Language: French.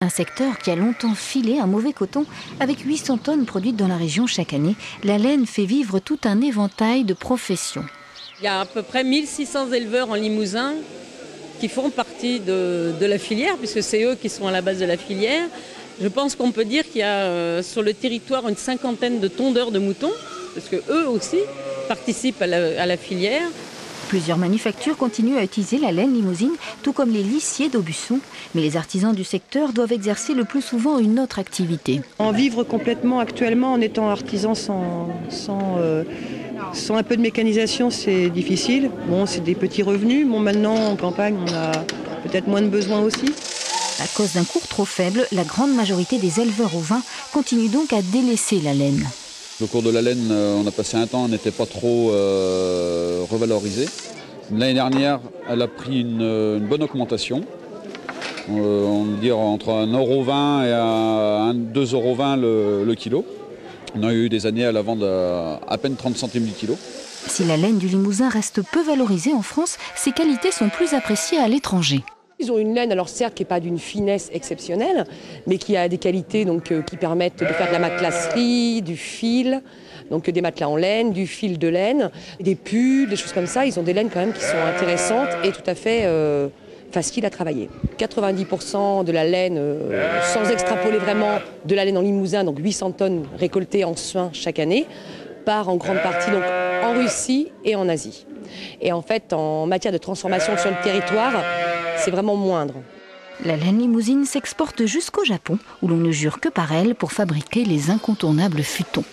Un secteur qui a longtemps filé un mauvais coton. Avec 800 tonnes produites dans la région chaque année, la laine fait vivre tout un éventail de professions. Il y a à peu près 1600 éleveurs en Limousin qui font partie de la filière, puisque c'est eux qui sont à la base de la filière. Je pense qu'on peut dire qu'il y a sur le territoire une cinquantaine de tondeurs de moutons, parce qu'eux aussi participent à la filière. Plusieurs manufactures continuent à utiliser la laine limousine, tout comme les lissiers d'Aubusson. Mais les artisans du secteur doivent exercer le plus souvent une autre activité. En vivre complètement actuellement en étant artisan sans un peu de mécanisation, c'est difficile. Bon, c'est des petits revenus. Bon, maintenant, en campagne, on a peut-être moins de besoins aussi. À cause d'un cours trop faible, la grande majorité des éleveurs ovins continuent donc à délaisser la laine. Le cours de la laine, on a passé un temps, on n'était pas trop revalorisé. L'année dernière, elle a pris une bonne augmentation. On va dire entre 1,20 € et 2,20 € le kilo. On a eu des années à la vente à peine 30 centimes du kilo. Si la laine du Limousin reste peu valorisée en France, ses qualités sont plus appréciées à l'étranger. Ils ont une laine, alors certes, qui n'est pas d'une finesse exceptionnelle, mais qui a des qualités qui permettent de faire de la matelasserie, du fil, donc des matelas en laine, du fil de laine, des pulls, des choses comme ça. Ils ont des laines quand même qui sont intéressantes et tout à fait faciles à travailler. 90% de la laine, sans extrapoler vraiment, de la laine en Limousin, donc 800 tonnes récoltées en soins chaque année, part en grande partie donc en Russie et en Asie. Et en fait, en matière de transformation sur le territoire, c'est vraiment moindre. La laine limousine s'exporte jusqu'au Japon, où l'on ne jure que par elle pour fabriquer les incontournables futons.